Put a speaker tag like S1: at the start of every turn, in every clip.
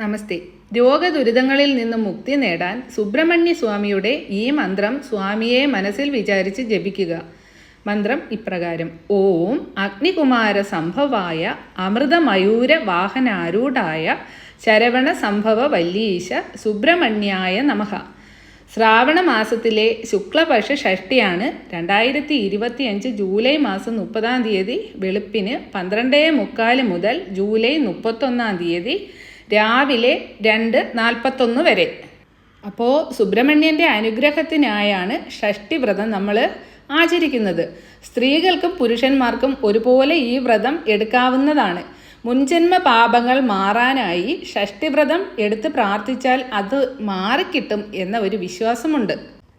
S1: നമസ്തേ. രോഗദുരിതങ്ങളിൽ നിന്നും മുക്തി നേടാൻ സുബ്രഹ്മണ്യ സ്വാമിയുടെ ഈ മന്ത്രം സ്വാമിയെ മനസ്സിൽ വിചാരിച്ച് ജപിക്കുക. മന്ത്രം ഇപ്രകാരം: ഓം അഗ്നികുമാര സംഭവായ അമൃതമയൂര വാഹനാരൂഢായ ശരവണ സംഭവ വല്ലീശ സുബ്രഹ്മണ്യായ നമഃ. ശ്രാവണ മാസത്തിലെ ശുക്ലപക്ഷ ഷഷ്ടിയാണ് 2025 ജൂലൈ മാസം 30 വെളുപ്പിന് 12:45 മുതൽ ജൂലൈ 31 രാവിലെ 2:41 വരെ. അപ്പോൾ സുബ്രഹ്മണ്യൻ്റെ അനുഗ്രഹത്തിനായാണ് ഷഷ്ടിവ്രതം നമ്മൾ ആചരിക്കുന്നത്. സ്ത്രീകൾക്കും പുരുഷന്മാർക്കും ഒരുപോലെ ഈ വ്രതം എടുക്കാവുന്നതാണ്. മുൻജന്മ പാപങ്ങൾ മാറാനായി ഷഷ്ടിവ്രതം എടുത്ത് പ്രാർത്ഥിച്ചാൽ അത് മാറിക്കിട്ടും എന്ന ഒരു വിശ്വാസമുണ്ട്.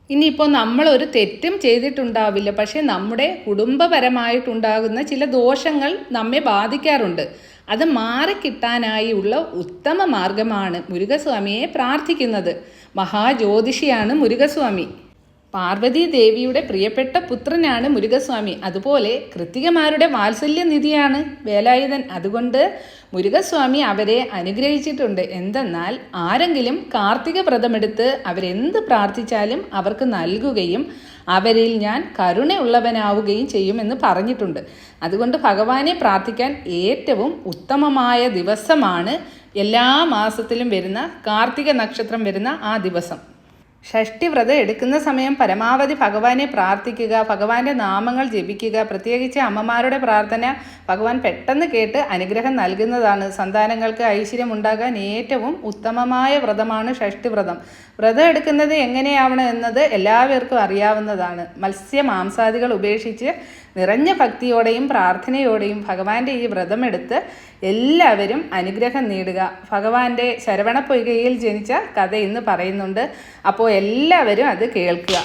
S1: ഇനിയിപ്പോൾ നമ്മളൊരു തെറ്റും ചെയ്തിട്ടുണ്ടാവില്ല, പക്ഷേ നമ്മുടെ കുടുംബപരമായിട്ടുണ്ടാകുന്ന ചില ദോഷങ്ങൾ നമ്മെ ബാധിക്കാറുണ്ട്. അത് മാറിക്കിട്ടാനായുള്ള ഉത്തമ മാർഗമാണ് മുരുകസ്വാമിയെ പ്രാർത്ഥിക്കുന്നത്. മഹാജ്യോതിഷിയാണ് മുരുകസ്വാമി. പാർവതി ദേവിയുടെ പ്രിയപ്പെട്ട പുത്രനാണ് മുരുകസ്വാമി. അതുപോലെ കൃത്തികമാരുടെ വാത്സല്യനിധിയാണ് വേലായുധൻ. അതുകൊണ്ട് മുരുകസ്വാമി അവരെ അനുഗ്രഹിച്ചിട്ടുണ്ട്. എന്തെന്നാൽ ആരെങ്കിലും കാർത്തിക വ്രതമെടുത്ത് അവരെന്ത് പ്രാർത്ഥിച്ചാലും അവർക്ക് നൽകുകയും അവരിൽ ഞാൻ കരുണയുള്ളവനാവുകയും ചെയ്യുമെന്ന് പറഞ്ഞിട്ടുണ്ട്. അതുകൊണ്ട് ഭഗവാനെ പ്രാർത്ഥിക്കാൻ ഏറ്റവും ഉത്തമമായ ദിവസമാണ് എല്ലാ മാസത്തിലും വരുന്ന കാർത്തിക നക്ഷത്രം വരുന്ന ആ ദിവസം. ഷഷ്ടിവ്രതം എടുക്കുന്ന സമയം പരമാവധി ഭഗവാനെ പ്രാർത്ഥിക്കുക, ഭഗവാന്റെ നാമങ്ങൾ ജപിക്കുക. പ്രത്യേകിച്ച് അമ്മമാരുടെ പ്രാർത്ഥന ഭഗവാൻ പെട്ടെന്ന് കേട്ട് അനുഗ്രഹം നൽകുന്നതാണ്. സന്താനങ്ങൾക്ക് ഐശ്വര്യം ഉണ്ടാകാൻ ഏറ്റവും ഉത്തമമായ വ്രതമാണ് ഷഷ്ടിവ്രതം. വ്രതം എടുക്കുന്നത് എങ്ങനെയാവണം എന്നത് എല്ലാവർക്കും അറിയാവുന്നതാണ്. മാംസാദികൾ ഉപേക്ഷിച്ച് നിറഞ്ഞ ഭക്തിയോടെയും പ്രാർത്ഥനയോടെയും ഭഗവാന്റെ ഈ വ്രതമെടുത്ത് എല്ലാവരും അനുഗ്രഹം നേടുക. ഭഗവാന്റെ ശരവണ പൊയ്കയിൽ ജനിച്ച കഥ ഇന്ന് പറയുന്നുണ്ട്. അപ്പോൾ എല്ലാവരും അത് കേൾക്കുക.